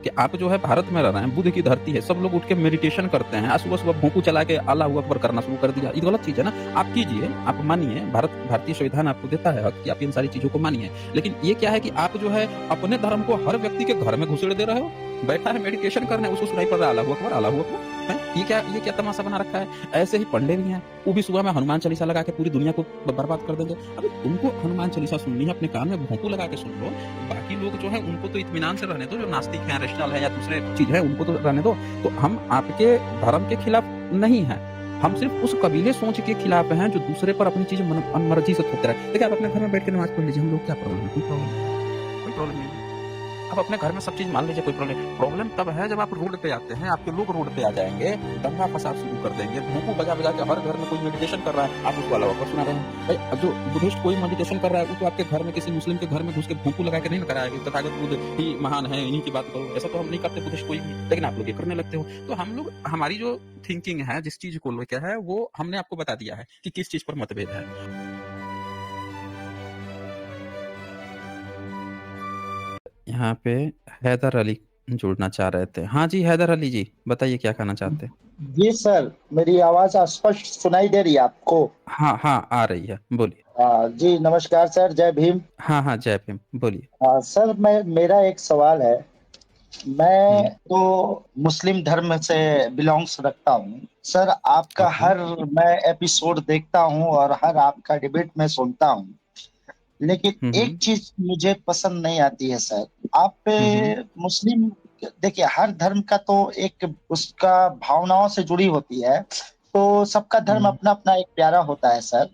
कि आप जो है भारत में रह रहे हैं, बुद्ध की धरती है, सब लोग उठ के मेडिटेशन करते हैं, सुबह-सुबह भोंपू चला के अल्लाहू अकबर करना शुरू कर दिया, ये गलत चीज़ है ना। आप कीजिए, आप मानिए, भारतीय संविधान आपको देता है हक कि आप इन सारी चीज़ों को मानिए। लेकिन ये क्या है कि आप जो है अपने धर्म को हर व्यक्ति के घर में घुसेड़ दे रहे हो। बैठा है मेडिटेशन करने, उसको सुनाई पड़ रहा है अल्लाहू अकबर, अल्लाहू अकबर। हैं? ये क्या तमाशा बना रखा है? ऐसे ही पंडे भी हैं, वो भी सुबह में हनुमान चालीसा लगा के पूरी दुनिया को बर्बाद कर देंगे। अबे तुमको हनुमान चालीसा सुननी है, अपने कान में भोंपू लगा के सुन लो। बाकी लोग जो है उनको तो इत्मीनान से रहने दो, जो नास्तिक हैं, रैशनल है या दूसरे चीज़ है, उनको तो रहने दो। तो हम आपके धर्म के खिलाफ नहीं हैं। हम सिर्फ उस कबीले सोच के खिलाफ हैं जो दूसरे पर अपनी चीज़ें मनमर्जी से थोपते रहे। देखिए आप अपने घर में बैठ के नमाज़ पढ़ लीजिए, हम लोग क्या प्रॉब्लम है? कोई प्रॉब्लम नहीं है। आप अपने घर में सब चीज़ मान लीजिए, कोई प्रॉब्लम तब है जब आप रोड पे आते हैं, आपके लोग रोड पे आ जाएँगे, दंगा फसाद शुरू कर देंगे, भोंपू बजा-बजा के हर घर में कोई मेडिटेशन कर रहा है, आप उसको अल्लाहू अकबर सुना रहे हैं। भाई अब जो बुद्धिस्ट कोई मेडिटेशन कर रहा है, वो तो आपके घर में किसी मुस्लिम के घर में घुस के भोंपू लगा के नहीं ना कराएगा, तथागत बुद्ध ही महान है, इन्हीं की बात करो। ऐसा तो हम नहीं करते बुद्धिस्ट कोई भी, लेकिन आप लोग ये करने लगते हो। तो हम लोग, हमारी जो थिंकिंग है, जिस चीज़ को लेके है, वो हमने आपको बता दिया है कि किस चीज़ पर मतभेद है। यहाँ पे हैदर अली जुड़ना चाह रहे थे। हाँ जी, हैदर अली जी, बताइए क्या कहना चाहते हैं? जी सर, मेरी आवाज स्पष्ट सुनाई दे रही है आपको? हाँ, हाँ, आ रही है, बोलिए। जी नमस्कार सर, जय भीम। हाँ, हाँ, जय भीम, बोलिए। सर मेरा एक सवाल है। मैं हुँ, तो मुस्लिम धर्म से बिलोंग्स रखता हूँ। सर आपका ओके। हर मैं एपिसोड देखता हूँ और हर आपका डिबेट में सुनता हूँ। लेकिन हुँ, एक हुँ। चीज मुझे पसंद नहीं आती है सर। आप हुँ, हुँ। मुस्लिम, देखिए हर धर्म का तो एक उसका भावनाओं से जुड़ी होती है, तो सबका धर्म हुँ, अपना अपना एक प्यारा होता है सर।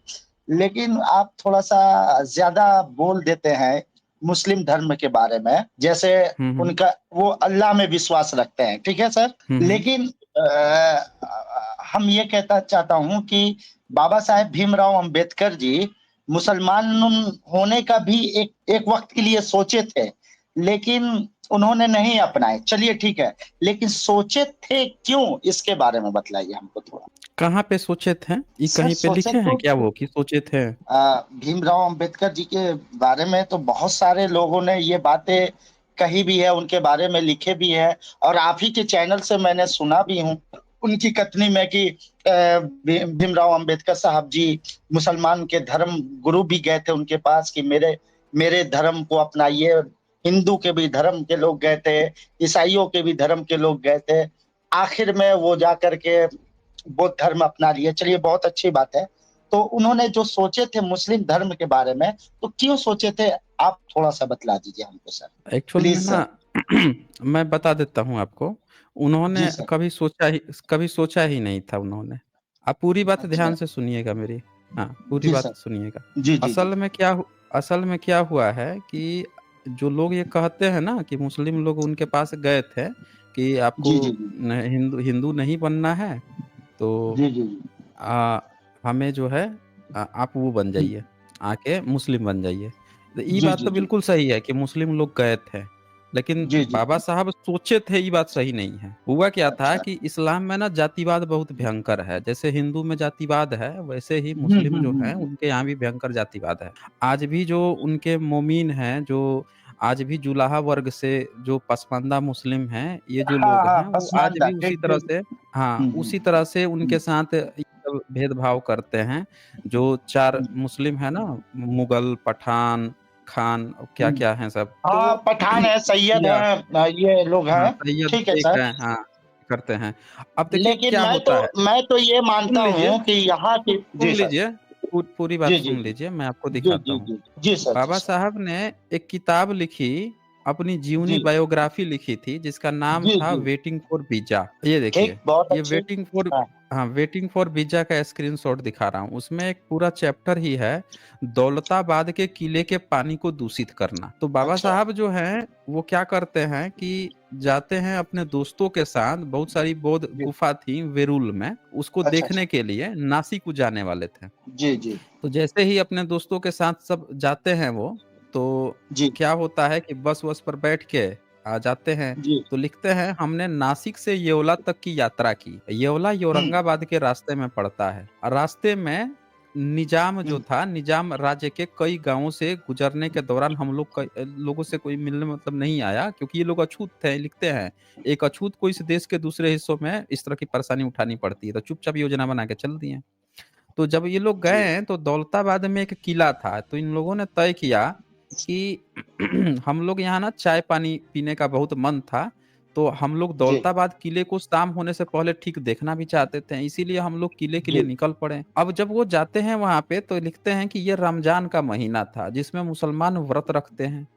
लेकिन आप थोड़ा सा ज्यादा बोल देते हैं मुस्लिम धर्म के बारे में, जैसे हुँ, हुँ। उनका वो अल्लाह में विश्वास रखते हैं, ठीक है सर। हुँ, हुँ। लेकिन हम ये कहता चाहता हूँ कि बाबा साहेब भीमराव अंबेडकर जी मुसलमान होने का भी एक एक वक्त के लिए सोचे थे, लेकिन उन्होंने नहीं अपनाए। चलिए ठीक है, लेकिन सोचे थे क्यों, इसके बारे में बतलाइए हमको थोड़ा। कहाँ पे सोचे थे? ये सर कहीं पे सोचे लिखे हैं तो क्या वो कि सोचे थे? भीमराव अंबेडकर जी के बारे में तो बहुत सारे लोगों ने ये बातें कही भी है, उनके बारे में लिखे भी है, और आप ही के चैनल से मैंने सुना भी हूँ उनकी कथनी में कि भीमराव अंबेडकर साहब जी मुसलमान के धर्म गुरु भी गए थे उनके पास कि मेरे मेरे धर्म को अपनाइए। हिंदू के भी धर्म के लोग गए थे, ईसाइयों के भी धर्म के लोग गए थे। आखिर में वो जा करके बौद्ध धर्म अपना लिए। चलिए बहुत अच्छी बात है। तो उन्होंने जो सोचे थे मुस्लिम धर्म के बारे में, तो क्यों सोचे थे, आप थोड़ा-सा बतला दीजिए हमको सर, एक्चुअल में प्लीज़ ना सर। मैं बता देता हूँ आपको, जी उन्होंने सर। कभी सोचा ही नहीं था उन्होंने। आप पूरी बात अच्छा। ध्यान से सुनिएगा मेरी। हाँ, पूरी जी बात सर। सुनिएगा। जी, जी, जी। असल में क्या हुआ है कि जो लोग ये कहते हैं ना कि मुस्लिम लोग उनके पास गए थे कि आपको जी, जी, जी। न हिंदू हिंदू नहीं बनना है, तो जी, जी, जी। अ, हमें जो है आप वो बन जी, जाइए, आके मुस्लिम बन जाइए। तो ये जी, बात जी, तो जी। बिल्कुल सही है कि मुस्लिम लोग गए थे, लेकिन जी, जी, बाबा जी। साहब सोचे थे ये बात सही नहीं है। हुआ क्या था अच्छा। कि इस्लाम में ना जातिवाद बहुत भयंकर है, जैसे हिंदू में जातिवाद है, वैसे ही हुँ, मुस्लिम हुँ, जो हुँ, हैं हुँ। उनके यहाँ भी भयंकर जातिवाद है। आज भी जो उनके मोमीन हैं, जो आज भी जुलाहा वर्ग से जो पसमानदा मुस्लिम हैं, ये जो हाँ, लोग हाँ, हैं, वो आज पसमानदा भी उसी ठीक तरह ठीक। से हाँ, हुँ, हुँ, उसी तरह से हुँ। उनके साथ ये सब भेदभाव करते हैं। जो 4 हुँ, मुस्लिम हैं ना, मुगल, पठान, खान हुँ। क्या-क्या हैं सब, हाँ, तो पठान है, सैयद या हैं, ये लोग हाँ, हैं। सैयद ठीक है शेख सर। हैं, हाँ, करते हैं। अब देखिए लेकिन क्या होता है, मैं तो ये सुन मानता लीजिए, हूँ कि यहाँ की। सुन जी सर। लीजिए, पूरी बात जी, जी, सुन जी। लीजिए, मैं आपको जी, दिखाता जी, हूँ। जी। जी सर, जी बाबा सर। साहब ने एक किताब लिखी, अपनी जीवनी जी। बायोग्राफी लिखी थी, जिसका नाम जी, था जी। Waiting for visa. ये ठीक, देखिए, बहुत ये अच्छी। हाँ। वेटिंग फॉर वीज़ा का स्क्रीनशॉट दिखा रहा हूँ। उसमें एक पूरा चैप्टर ही है, दौलताबाद के किले के पानी को दूषित करना। तो बाबा अच्छा। साहब जो हैं, वो क्या करते हैं कि जाते हैं अपने दोस्तों के साथ, बहुत सारी बौद्ध जी। गुफा थी वेरुल में, उसको अच्छा, अच्छा। देखने के लिए नासिक को जाने वाले थे। जी, जी। तो जैसे ही अपने दोस्तों के साथ सब जाते हैं वो, तो जी, क्या होता है कि बस-वस पर बैठ के आ जाते हैं, जी। तो लिखते हैं हमने नासिक से येवला तक की यात्रा की। येवला हुँ। औरंगाबाद के रास्ते में पड़ता है और रास्ते में निजाम जो हम्म, था, निजाम राज्य के कई गाँवों से गुजरने के दौरान हम लोग लोगों से कोई मिलने मतलब नहीं आया, क्योंकि ये लोग अछूत थे, लिखते हैं। एक अछूत को इस देश के दूसरे हिस्सों में इस तरह की परेशानी उठानी पड़ती है, तो चुपचाप योजना बना के चल दिए। तो जब ये लोग जी गए तो दौलताबाद में एक किला था, तो इन लोगों ने तय किया कि हम लोग यहाँ ना चाय पानी पीने का बहुत मन था, तो हम लोग जी दौलताबाद किले को शाम होने से पहले ठीक देखना भी चाहते थे, इसीलिए हम लोग किले के लिए जी निकल पड़े। अब जब वो जाते हैं वहां पे तो लिखते हैं कि ये रमजान का महीना था, जिसमें मुसलमान व्रत रखते हैं।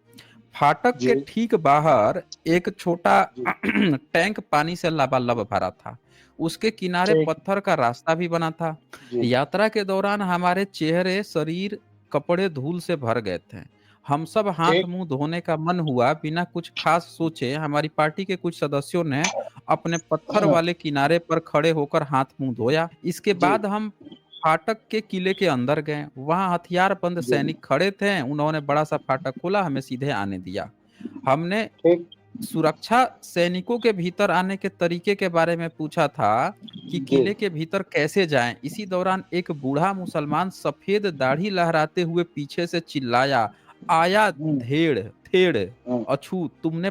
फाटक जी के ठीक बाहर एक छोटा जी टैंक पानी से लबालब भरा था। उसके किनारे ठीक पत्थर का रास्ता भी बना था। जी यात्रा के दौरान हमारे चेहरे, शरीर, कपड़े धूल से भर गए थे। हम सब हाथ ठीक मुंह धोने का मन हुआ, बिना कुछ खास सोचे हमारी पार्टी के कुछ सदस्यों ने अपने पत्थर वाले किनारे पर खड़े होकर हाथ मुंह धोया। इसके जी बाद हम फाटक के किले के अंदर गए। वहां हथियारबंद जी सैनिक खड़े थे। उन्होंने बड़ा सा फाटक खोला, हमें सीधे आने दिया। हमने ठीक सुरक्षा सैनिकों के भीतर आने के तरीके के बारे में पूछा था कि जी किले के भीतर कैसे जाएं। इसी दौरान एक बूढ़ा मुसलमान सफेद दाढ़ी लहराते हुए पीछे से चिल्लाया, आया हम्म, धेड़ थेड़ हम्म, अछूत, तुमने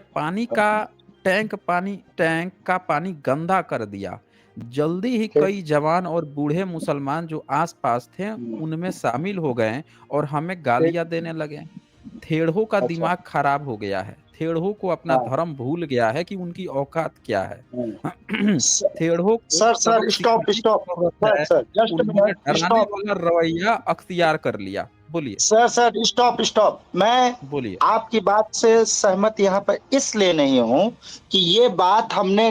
टैंक का पानी गंदा कर दिया। जल्दी ही ठीक कई जवान और बूढ़े मुसलमान जो आसपास थे हम्म, उनमें शामिल हो गए और हमें ठीक गालियां देने लगे। थेड़ों का अच्छा दिमाग खराब हो गया है। थेड़ों को अपना हाँ धर्म भूल गया है कि उनकी औकात क्या है। हम्म। थेड़ों को सर सबक सर स्टॉप सिखाने की स्टॉप जरूरत सर है। सर जस्ट उन्होंने मिनट डराने स्टॉप वाला रवैया अख्तियार कर लिया। बोलिए, सर सर स्टॉप स्टॉप मैं बोलिए। आपकी बात से सहमत यहाँ पर इसलिए नहीं हूँ कि ये बात हमने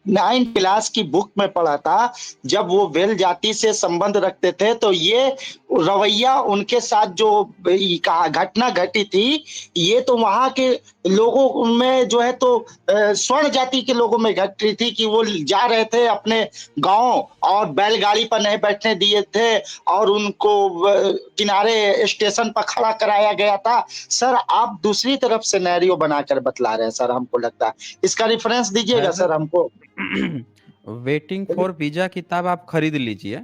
9 क्लास की बुक में पढ़ा था। जब वो वेल जाति से संबंध रखते थे तो ये रवैया उनके साथ जो घटना घटी थी, ये तो वहां के लोगों में जो है तो स्वर्ण जाति के लोगों में घट रही थी कि वो जा रहे थे अपने गांव और बैलगाड़ी पर नहीं बैठने दिए थे और उनको किनारे स्टेशन पर खड़ा कराया गया था। सर आप दूसरी तरफ सिनेरियो बनाकर बतला रहे हैं सर, हमको लगता है इसका रेफरेंस दीजिएगा सर, सर हमको। वेटिंग फॉर वीजा किताब आप खरीद लीजिए।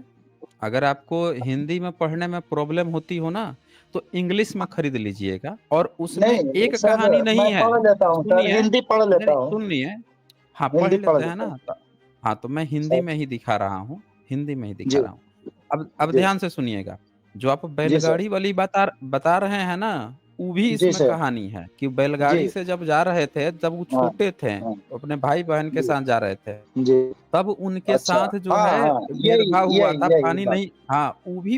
अगर आपको हिंदी में पढ़ने में प्रॉब्लम होती हो ना, तो इंग्लिश में खरीद लीजिएगा। और उसमें नहीं एक सर कहानी मैं नहीं है। पढ़ लेता हूँ सर, सुनिए, हिंदी पढ़ नहीं लेता नहीं, हूँ, सुनिए। हाँ, पढ़ हिंदी पढ़ लेते हैं लेता ना हूँ हाँ, तो मैं हिंदी सर। में ही दिखा रहा हूँ। हिंदी में ही दिखा जी रहा हूँ। अब जी ध्यान से सुनिएगा। जो आप जी सर। बैलगाड़ी वाली बता रहे हैं ना, वो भी जी इसमें सर। कहानी है कि जी बैलगाड़ी से जब जा रहे थे, जब वो हाँ छोटे थे, हाँ अपने भाई बहन के जी साथ जा रहे थे, जी तब उनके अच्छा साथ जो हाँ है हाँ यही भेदभाव हुआ यही था, यही पानी बात। नहीं। हाँ, वो भी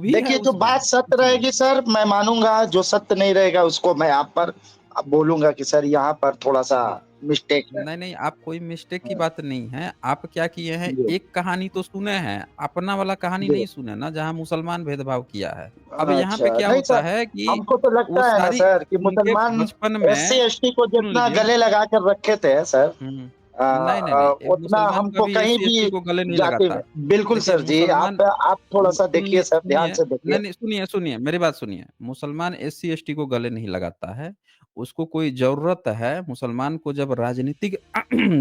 है देखिए जो उसमें, बात सत्य उसमें। रहेगी सर मैं मानूंगा, जो सत्य नहीं रहेगा उसको मैं आप पर अब बोलूंगा कि सर यहाँ पर थोड़ा सा हाँ, मिस्टेक है। नहीं नहीं, आप कोई मिस्टेक की हाँ, बात नहीं है। आप क्या किए हैं, जी एक कहानी तो सुने हैं, अपना वाला कहानी जी नहीं सुने ना, जहाँ मुसलमान भेदभाव किया है। अब यहाँ पे अच्छा क्या नहीं होता सर, है कि हमको तो वो लगता है ना सारी सर कि उनके मुसलमान बचपन एससी में, एसटी को सुन जितना लीजिए। गले लगा कर रखे थे सर, हुँ। नहीं, नहीं, नहीं, उतना मुसलमान हमको कभी कहीं एससी-एसटी भी को गले नहीं जाति में लगाता। बिल्कुल देखिए, सर जी, मुसलमान आप थोड़ा सा देखिए सुनिए सर, ध्यान सुनिए, से नहीं, देखिए। नहीं, सुनिए, सुनिए, मेरी बात सुनिए। मुसलमान एससी-एसटी को गले नहीं लगाता है। उसको कोई ज़रूरत है, मुसलमान को जब राजनीतिक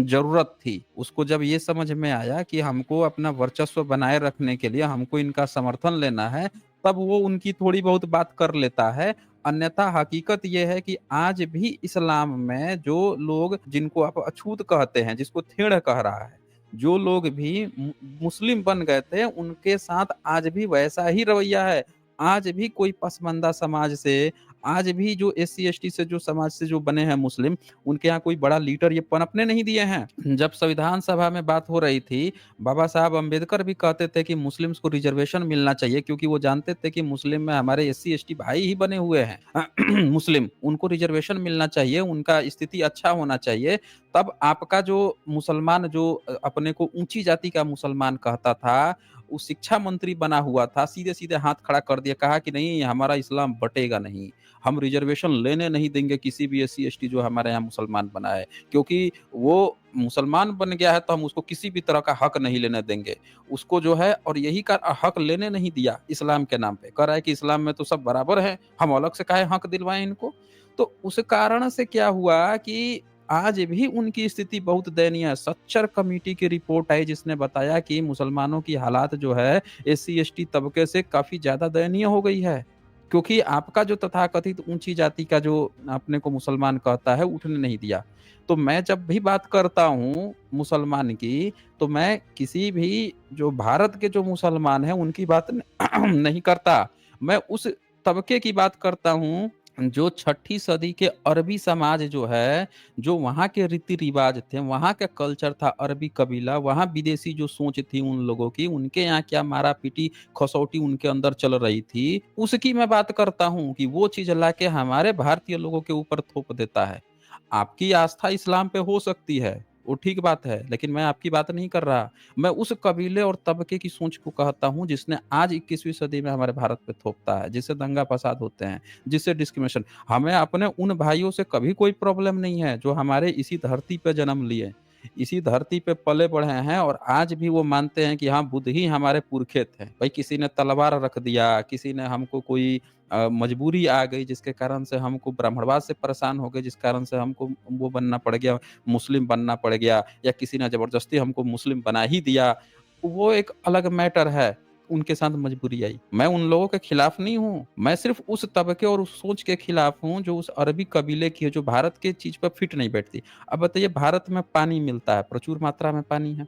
ज़रूरत थी, उसको जब ये समझ में आया कि हमको अपना वर्चस्व बनाए रखने के लिए हमको इनका समर्थन लेना है, तब वो उनकी थोड़ी बहुत बात कर लेता है। अन्यथा हकीकत ये है कि आज भी इस्लाम में जो लोग, जिनको आप अछूत कहते हैं, जिसको थेड़ कह रहा है, जो लोग भी मुस्लिम बन गए थे, उनके साथ आज भी वैसा ही रवैया है। आज भी कोई पसमानदा समाज से, आज भी जो एससी-एसटी से, जो समाज से जो बने हैं मुस्लिम, उनके यहाँ कोई बड़ा लीडर ये पनपने नहीं दिए हैं। जब संविधान सभा में बात हो रही थी, बाबा साहब अम्बेडकर भी कहते थे कि मुस्लिम्स को रिजर्वेशन मिलना चाहिए, क्योंकि वो जानते थे कि मुस्लिम में हमारे एससी-एसटी भाई ही बने हुए हैं मुस्लिम, उनको रिजर्वेशन मिलना चाहिए, उनका स्थिति अच्छा होना चाहिए। तब आपका जो मुसलमान, जो अपने को ऊँची जाति का मुसलमान कहता था, वो शिक्षा मंत्री बना हुआ था, सीधे-सीधे हाथ खड़ा कर दिया, कहा कि नहीं, हमारा इस्लाम बँटेगा नहीं। हम रिजर्वेशन लेने नहीं देंगे किसी भी एससी-एसटी जो हमारे यहाँ मुसलमान बना है, क्योंकि वो मुसलमान बन गया है तो हम उसको किसी भी तरह का हक नहीं लेने देंगे। उसको जो है, और यही का हक लेने नहीं दिया इस्लाम के नाम पे। कह रहा है कि इस्लाम में तो सब बराबर हैं, हम अलग से काहे हक दिलवाएँ इनको? तो उस कारण से क्या हुआ कि आज भी उनकी स्थिति बहुत दयनीय है। सच्चर कमेटी की रिपोर्ट आई जिसने बताया कि मुसलमानों की हालात जो है एससी एसटी तबके से काफ़ी ज़्यादा दयनीय हो गई है। क्योंकि आपका जो तथाकथित ऊँची जाति का जो अपने को मुसलमान कहता है उठने नहीं दिया। तो मैं जब भी बात करता हूँ मुसलमान की, तो मैं किसी भी जो भारत के जो मुसलमान हैं उनकी बात नहीं करता। मैं उस तबके की बात करता हूँ जो 6ठी सदी के अरबी समाज जो है, जो वहाँ के रीति-रिवाज थे, वहाँ का कल्चर था अरबी कबीला, वहाँ विदेशी जो सोच थी उन लोगों की, उनके यहाँ क्या मारा-पीटी, खसौटी उनके अंदर चल रही थी, उसकी मैं बात करता हूँ कि वो चीज़ लाके हमारे भारतीय लोगों के ऊपर थोप देता है। आपकी आस्था इस्लाम पे हो सकती है, वो ठीक बात है, लेकिन मैं आपकी बात नहीं कर रहा। मैं उस कबीले और तबके की सोच को कहता हूँ जिसने आज 21वीं सदी में हमारे भारत पे थोपता है, जिससे दंगा-फ़साद होते हैं, जिससे डिस्क्रिमिनेशन हमें अपने उन भाइयों से कभी कोई प्रॉब्लम नहीं है, जो हमारे इसी धरती पे जन्म लिए, इसी धरती पे पले-बढ़े हैं और आज भी वो मानते हैं कि हाँ, बुद्ध ही हमारे पुरखे थे। भई किसी ने तलवार रख दिया, किसी ने हमको कोई मजबूरी आ गई जिसके कारण से हमको ब्राह्मणवाद से परेशान हो गए, जिस कारण से हमको वो बनना पड़ गया, मुस्लिम बनना पड़ गया या किसी ने ज़बरदस्ती हमको मुस्लिम बना ही दिया, वो एक अलग मैटर है। उनके साथ मजबूरी आई। मैं उन लोगों के खिलाफ नहीं हूँ, मैं सिर्फ़ उस तबके और उस सोच के खिलाफ हूँ जो उस अरबी कबीले की है, जो भारत के चीज़ पे फिट नहीं बैठती। अब बताइए भारत में पानी मिलता है, प्रचुर मात्रा में पानी है।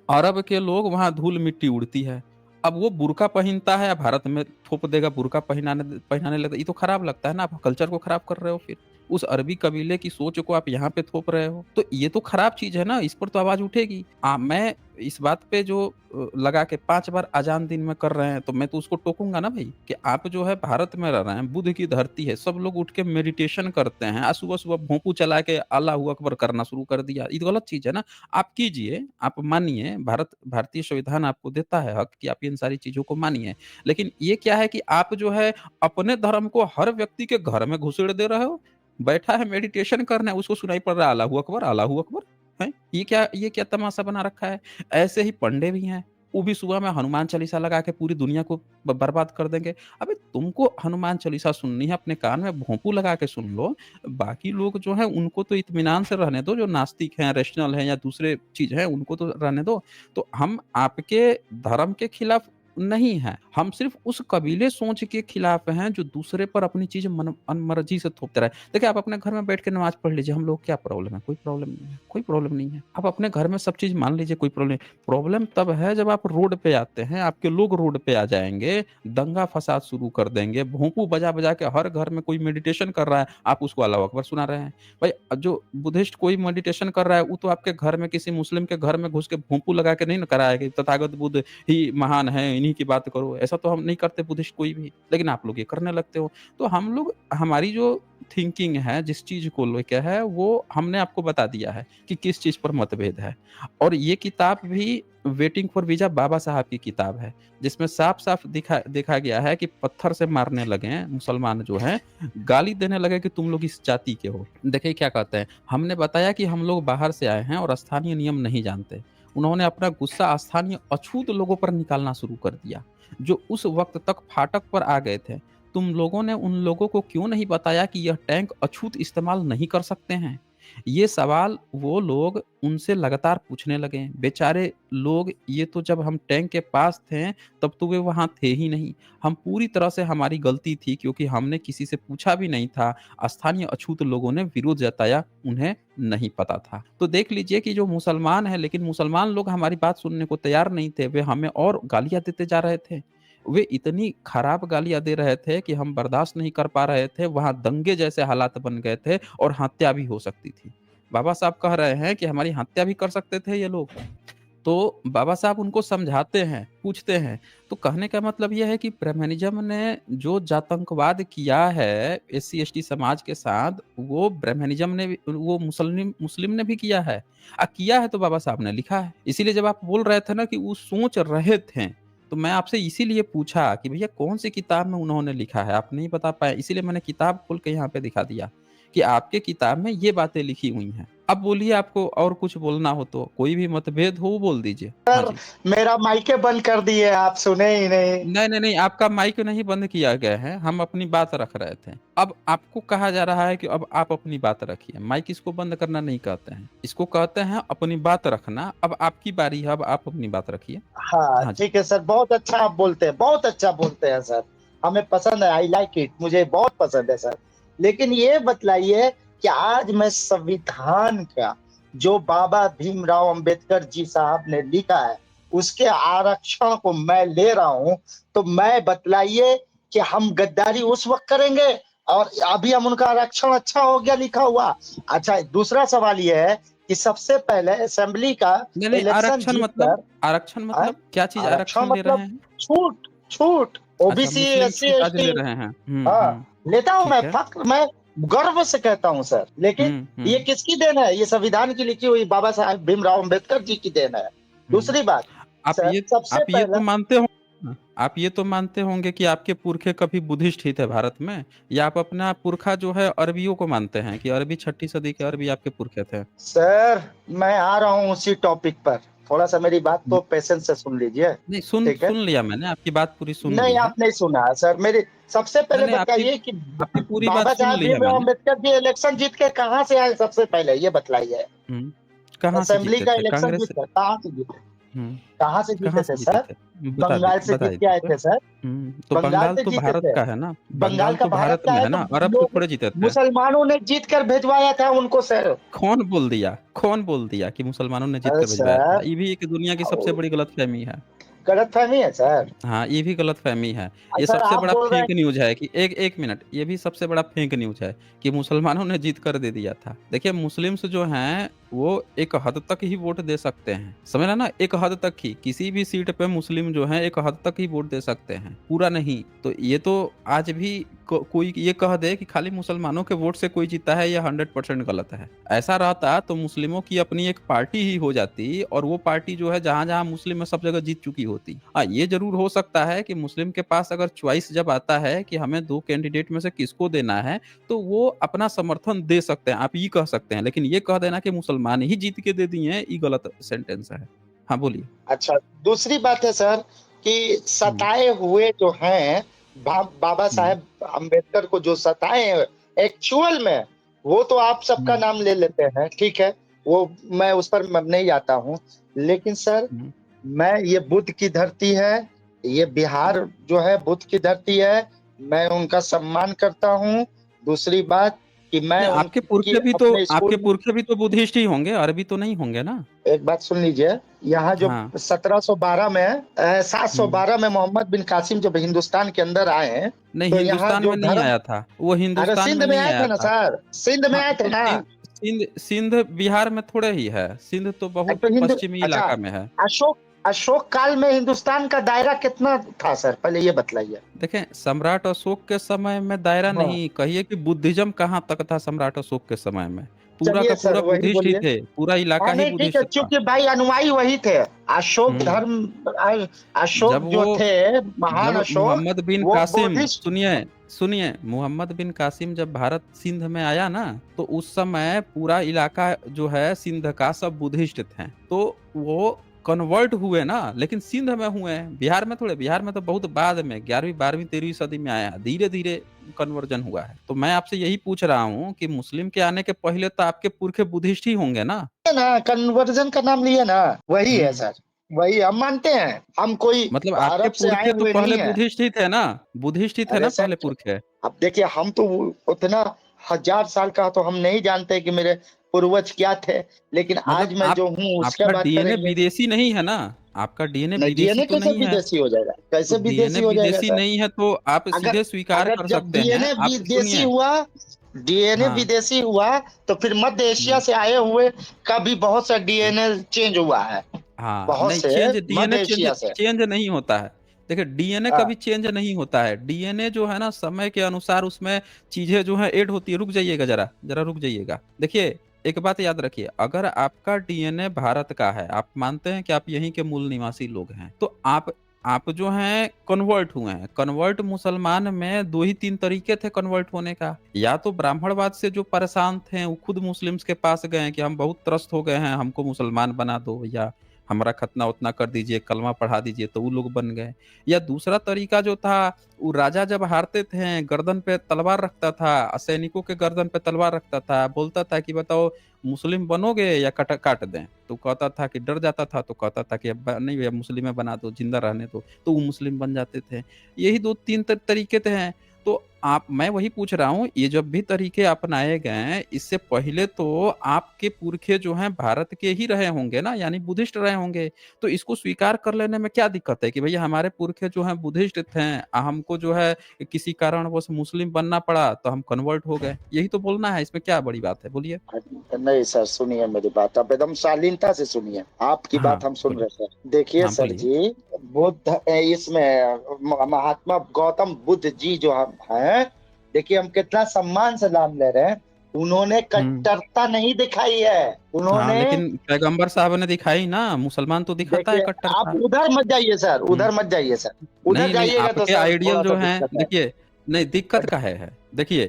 अरब के लोग वहाँ धूल-मिट्टी उड़ती है। अब वो बुर्का पहनता है, भारत में थोप देगा बुर्का पहनाने लगता है। ये तो खराब लगता है ना, आप कल्चर को खराब कर रहे हो फिर। उस अरबी कबीले की सोच को आप यहाँ पे थोप रहे हो। तो ये तो खराब चीज़ है ना, इस पर तो आवाज़ उठेगी। मैं इस बात पे जो लगा के 5 बार अज़ान दिन में कर रहे हैं, तो मैं तो उसको टोकूँगा ना भई, कि आप जो है भारत में रह रहे हैं, बुद्ध की धरती है, सब लोग उठ के मेडिटेशन करते हैं। सुबह-सुबह भोंपू चला के अल्लाहू अकबर करना शुरू कर दिया। ये तो गलत चीज़ है ना। आप कीजिए, आप मानिए, भारतीय संविधान आपको देता है हक कि आप इन सारी चीज़ों को मानिए। लेकिन ये क्या है कि आप जो है अपने धर्म को हर व्यक्ति के घर में घुसेड़ दे रहे हो। बैठा है मेडिटेशन करने, उसको सुनाई पड़ रहा है अल्लाहू अकबर, अल्लाहू अकबर। हैं? ये क्या तमाशा बना रखा है? ऐसे ही पंडे भी हैं, वो भी सुबह में हनुमान चालीसा लगा के पूरी दुनिया को बर्बाद कर देंगे। अबे तुमको हनुमान चालीसा सुननी है, अपने कान में भोंपू लगा के सुन लो। बाकी लोग जो हैं उनको तो इत्मीनान से रहने दो, जो नास्तिक हैं, रैशनल हैं या दूसरे चीज़ हैं उनको तो रहने दो। तो हम आपके धर्म के खिलाफ नहीं हैं, हम सिर्फ़ उस कबीले सोच के खिलाफ हैं जो दूसरे पर अपनी चीज़ मनमर्जी से थोपते रहे। देखिए आप अपने घर में बैठ के नमाज़ पढ़ लीजिए, हम लोग क्या प्रॉब्लम है? कोई प्रॉब्लम नहीं है, कोई प्रॉब्लम नहीं है। आप अपने घर में सब चीज़ मान लीजिए, कोई प्रॉब्लम नहीं। प्रॉब्लम तब है जब आप रोड पे आते हैं, आपके लोग रोड पे आ जाएँगे, दंगा-फ़साद शुरू कर देंगे, भोंपू बजा-बजा के हर घर में कोई मेडिटेशन कर रहा है, आप उसको अल्लाहू अकबर सुना रहे हैं। भाई जो बुद्धिस्ट कोई मेडिटेशन कर रहा है, वो तो आपके घर में किसी मुस्लिम के घर में घुस के भोंपू लगा के नहीं ना कराया कि तथागत बुद्ध ही महान है, इन्हीं की बात करो। ऐसा तो हम नहीं करते बुद्धिस्ट कोई भी, लेकिन आप लोग ये करने लगते हो। तो हम लोग हमारी जो थिंकिंग है, जिस चीज़ को लेके है, वो हमने आपको बता दिया है कि किस चीज़ पर मतभेद है। और ये किताब भी वेटिंग फॉर वीज़ा बाबा साहब की किताब है, जिसमें साफ-साफ देखा गया है कि पत्थर से मारने लगे हैं मुसलमान जो हैं, गाली देने लगे कि तुम लोग इस जाति के हो। देखिए क्या कहते हैं, हमने बताया कि हम लोग बाहर से आए हैं और स्थानीय नियम नहीं जानते। उन्होंने अपना गुस्सा स्थानीय अछूत लोगों पर निकालना शुरू कर दिया, जो उस वक़्त तक फाटक पर आ गए थे। तुम लोगों ने उन लोगों को क्यों नहीं बताया कि यह टैंक अछूत इस्तेमाल नहीं कर सकते हैं? ये सवाल वो लोग उनसे लगातार पूछने लगे। बेचारे लोग, ये तो जब हम टैंक के पास थे, तब तो वे वहाँ थे ही नहीं। हम पूरी तरह से, हमारी गलती थी क्योंकि हमने किसी से पूछा भी नहीं था। स्थानीय अछूत लोगों ने विरोध जताया, उन्हें नहीं पता था। तो देख लीजिए कि जो मुसलमान हैं, लेकिन मुसलमान लोग हमारी बात सुनने को तैयार नहीं थे। वे हमें और गालियाँ देते जा रहे थे। वे इतनी खराब गालियाँ दे रहे थे कि हम बर्दाश्त नहीं कर पा रहे थे। वहाँ दंगे जैसे हालात बन गए थे और हत्या भी हो सकती थी। बाबा साहब कह रहे हैं कि हमारी हत्या भी कर सकते थे ये लोग। तो बाबा साहब उनको समझाते हैं, पूछते हैं। तो कहने का मतलब ये है कि ब्राह्मणिज़्म ने जो जातंकवाद किया है एससी-एसटी समाज के साथ, वो ब्राह्मणिज़्म ने भी, वो मुसलिम मुस्लिम ने भी किया है। किया है तो बाबा साहब ने लिखा है। इसीलिए जब आप बोल रहे थे ना कि वो सोच रहे थे, तो मैं आपसे इसीलिए पूछा कि भैया कौन-सी किताब में उन्होंने लिखा है? आप नहीं बता पाए, इसीलिए मैंने किताब खोल के यहाँ पे दिखा दिया कि आपके किताब में ये बातें लिखी हुई हैं। अब बोलिए, आपको और कुछ बोलना हो तो, कोई भी मतभेद हो वो बोल दीजिए। हाँ सर जी। मेरा माइके बंद कर दिए, आप सुने ही नहीं। नहीं, नहीं, नहीं, आपका माइक नहीं बंद किया गया है, हम अपनी बात रख रहे थे। अब आपको कहा जा रहा है कि अब आप अपनी बात रखिए। माइक इसको बंद करना नहीं कहते हैं, इसको कहते हैं अपनी बात रखना। अब आपकी बारी है, अब आप अपनी बात रखिए। हाँ हाँ जी। ठीक है सर, बहुत अच्छा आप बोलते हैं, बहुत अच्छा बोलते हैं सर, हमें पसंद है, आई लाइक इट, मुझे बहुत पसंद है सर। लेकिन ये बतलाइए कि आज मैं संविधान का जो बाबा भीमराव अंबेडकर जी साहब ने लिखा है उसके आरक्षण को मैं ले रहा हूं, तो मैं बतलाइए कि हम गद्दारी उस वक्त करेंगे और अभी हम उनका आरक्षण अच्छा हो गया लिखा हुआ। अच्छा, दूसरा सवाल यह है कि सबसे पहले असेंबली का नहीं, नहीं, इलेक्शन आरक्षण जीत मतलब, कर, आरक्षण हाँ, मतलब क्या चीज आरक्षण आरक्षण ले रहे मतलब हैं? छूट, छूट, अच्छा, ओबीसी मुस्लिम एससी छूट आज एसटी। ले रहे हैं। हाँ, लेता हूं मैं, ठीक है। फक्र, मैं गर्व से कहता हूं सर। लेकिन ये हम्म। किसकी देन है? ये संविधान की लिखी हुई बाबा साहब भीमराव अंबेडकर जी की देन है। हम्म। दूसरी बात आप सर, ये सबसे आप ये तो पहला, मानते हो, आप ये तो मानते होंगे कि आपके पुरखे कभी बुद्धिस्ट ही थे भारत में, या आप अपना पुरखा जो है अरबियों को मानते हैं कि अरबी 6ठी सदी के अरबी आपके पुरखे थे? सर मैं आ रहा हूं उसी टॉपिक पर, थोड़ा सा मेरी बात को पेशेंस से सुन लीजिए। नहीं, सुन ठीक है? सुन लिया मैंने, आपकी बात पूरी सुन ली नहीं, है। आप नहीं सुना सर मेरी। सबसे नहीं, पहले नहीं, आपकी बताइए कि आपकी पूरी बात बाबा सुन साहब ली है भीमराव मैंने। अंबेडकर जी इलेक्शन जीत के कहां से आए? सबसे पहले ये बतलाइए। हम्म। कहाँ से असेंबली जीते का थे? इलेक्शन कांग्रेस जीत से? कर कहां से जीते? हम्म। कहां से जीते कहाँ थे से जीते सर? थे? बंगाल से बता जीत के आए दीजिए। थे सर। तो बंगाल बंगाल से तो जीते भारत थे। का है ना। बंगाल बंगाल का तो भारत भारत का में है है तो ना, अरब से लोग, थोड़े जीते थे। मुसलमानों ने जीत कर भेजवाया था उनको सर। कौन बोल दिया? कौन बोल दिया कि मुसलमानों ने जीत अरे कर भिजवाया था? सर, ये भी एक दुनिया की सबसे बड़ी गलतफहमी है। गलत फहमी है सर। हाँ, ये भी गलतफहमी है। ये सर सबसे आप बड़ा बोल रहे फेक हैं। न्यूज़ है कि एक एक मिनट, ये भी सबसे बड़ा फेक न्यूज़ है कि मुसलमानों ने जीत कर दे दिया था। देखिए, मुस्लिम्स जो हैं, वो एक हद तक ही वोट दे सकते हैं। समझ रहे ना? एक हद तक ही। किसी भी सीट पे मुस्लिम जो हैं, एक हद तक ही वोट दे सकते हैं, पूरा नहीं। तो ये तो आज भी कोई ये कह दे कि खाली मुसलमानों के वोट से कोई जीता है, ये 100% गलत है। ऐसा रहता तो मुस्लिमों की अपनी एक पार्टी ही हो जाती और वो पार्टी जो है जहाँ-जहाँ मुस्लिम है सब जगह जीत चुकी होती। हाँ, ये ज़रूर हो सकता है कि मुस्लिम के पास अगर चॉइस जब आता है कि हमें 2 कैंडिडेट में से किसको देना है, तो वो अपना समर्थन दे सकते हैं, आप ये कह सकते हैं। लेकिन ये कह देना कि मुसलमान ही जीत के दे दिए हैं, ये गलत सेंटेंस है। हाँ, बोलिए। अच्छा, दूसरी बात है सर कि हुँ, सताए हुए जो हैं, बाबा हुँ, साहेब अम्बेडकर को जो सताए हैं एक्चुअल में, वो तो आप सबका हुँ, नाम ले लेते हैं, ठीक है, वो मैं उस पर नहीं आता हूँ। लेकिन सर, हुँ। मैं, ये बुद्ध की धरती है, ये बिहार जो है बुद्ध की धरती है, मैं उनका सम्मान करता हूँ। दूसरी बात कि मैं नहीं, उनकी अपने आपके स्कूल में, पुरखे भी तो बुद्धिस्ट ही होंगे, अरबी तो नहीं होंगे ना? एक बात सुन लीजिए, यहाँ जो हाँ। 1712 में, हुँ। 712 में मोहम्मद बिन कासिम जब हिंदुस्तान के अंदर आए हैं, नहीं, तो यहाँ हिंदुस्तान जो में नहीं धर्म, आया था। वो अरे हिंदुस्तान सिंध में में नहीं आए आया थे ना था। सर, सिंध में हाँ, आए थे तो ना। सिंध सिंध बिहार में थोड़े ही है। सिंध तो बहुत तो हिंदू, पश्चिमी अच्छा, इलाका में है। अशोक, अशोक काल में हिंदुस्तान का दायरा कितना था सर, पहले ये बतलाइए। देखें, सम्राट अशोक के समय में दायरा हाँ, नहीं, कहिए कि बुद्धिज़्म कहाँ तक था सम्राट अशोक के समय में। पूरा चलिए का सर पूरा वही बुद्धिस्ट ही बोलिए। थे, पूरा इलाका हाँ ही नहीं ठीक है, बुद्धिस्ट था। चूंकि भाई अनुयायी वही थे, अशोक हुँ। धर्म, जब अशोक जो वो थे, महान जब अशोक, मोहम्मद बिन वो कासिम, बुद्धिस्ट। सुनिए, सुनिए, मोहम्मद बिन कासिम जब भारत सिंध में आया ना, तो उस समय पूरा इलाका जो है सिंध का सब बुद्धिस्ट थे। तो वो कन्वर्ट हुए ना, लेकिन सिंध में हुए हैं, बिहार में थोड़े। बिहार में तो बहुत बाद में 11वीं 12वीं 13वीं सदी में आया है, धीरे-धीरे कन्वर्जन हुआ है। तो मैं आपसे यही पूछ रहा हूँ कि मुस्लिम के आने के पहले तो आपके पुरखे बुद्धिस्ट ही होंगे ना? है ना, कन्वर्जन का नाम लिए ना, वही है हुँ। सर, वही हम मानते हैं, हम कोई मतलब आपके अरब से आए पुरखे तो हुए नहीं पहले है। बुद्धिस्ट ही थे ना? बुद्धिस्ट ही थे अरे ना सर, पहले पुरखे? अब देखिए, हम तो उतना 1000 साल का तो हम नहीं जानते कि मेरे पूर्वज क्या थे, लेकिन आज मतलब मैं आप जो हूँ उसका आपका बात डीएनए करेंगे। विदेशी नहीं है ना? आपका डीएनए नहीं, विदेशी डीएनए तो कैसे नहीं है। विदेशी हो जाएगा, तो कैसे डीएनए विदेशी हो जाएगा विदेशी सर? नहीं है तो आप अगर, सीधे स्वीकार अगर कर जब सकते हैं। डीएनए आप विदेशी सुनिए। हुआ, डीएनए हाँ। विदेशी हुआ, तो फिर मध्य एशिया हुँ। से आए हुए का भी बहुत सा हुँ। डीएनए चेंज हुआ है, हाँ, बहुत नहीं, से चेंज डीएनए मध्य चेंज एशिया से। चेंज नहीं होता है। देखिए, डीएनए हाँ, कभी चेंज नहीं होता है। डीएनए जो है ना, समय के अनुसार उसमें चीज़ें जो हैं ऐड होती है। रुक जाइएगा ज़रा, ज़रा रुक जाइएगा। देखिए, एक बात याद रखिए, अगर आपका डीएनए भारत का है, आप मानते हैं कि आप यहीं के मूल निवासी लोग हैं, तो आप आप जो हैं कन्वर्ट हुए हैं। कन्वर्ट मुसलमान में 2 ही 3 तरीके थे कन्वर्ट होने का। या तो ब्राह्मणवाद से जो परेशान थे वो खुद मुस्लिम्स के पास गए कि हम बहुत त्रस्त हो गए हैं, हमको मुसलमान बना दो, या हमारा खतना-उतना कर दीजिए, कलमा पढ़ा दीजिए, तो वो लोग बन गए। या दूसरा तरीका जो था, वो राजा जब हारते थे गर्दन पे तलवार रखता था, सैनिकों के गर्दन पे तलवार रखता था, बोलता था कि बताओ मुस्लिम बनोगे या काट दें? तो कहता था कि डर जाता था, तो कहता था कि अब नहीं भैया मुस्लिम में बना दो, जिंदा रहने दो, तो वो मुस्लिम बन जाते थे। यही 2-3 तरीके थे हैं। तो आप मैं वही पूछ रहा हूँ, ये जब भी तरीके अपनाए गए, इससे पहले तो आपके पुरखे जो हैं भारत के ही रहे होंगे ना, यानी बुद्धिस्ट रहे होंगे। तो इसको स्वीकार कर लेने में क्या दिक्कत है कि भैया हमारे पुरखे जो हैं बुद्धिस्ट थे, हमको जो है किसी कारणवश मुस्लिम बनना पड़ा, तो हम कन्वर्ट हो गए। यही तो बोलना है, इसमें क्या बड़ी बात है? बोलिए। नहीं सर, सुनिए मेरी बात, आप एकदम शालीनता से सुनिए, आपकी हाँ, बात हम सुन बोलिए। रहे सर। देखिए हाँ, सर बोलिए। जी, बुद्ध इसमें महात्मा गौतम बुद्ध जी जो हम हैं, देखिए हम कितना सम्मान से नाम ले रहे हैं, उन्होंने हुँ। कट्टरता नहीं दिखाई है। हाँ, उन्होंने, लेकिन पैगंबर साहब ने दिखाई ना, मुसलमान तो दिखाता है देखिए आप कट्टरता। उधर मत जाइए सर, हुँ। उधर मत जाइए सर, उधर नहीं, नहीं, जाइएगा तो आपके सर आइडियल थोड़ा जो सा हैं दिक्कत है। देखिए, नहीं दिक्कत काहे है? देखिए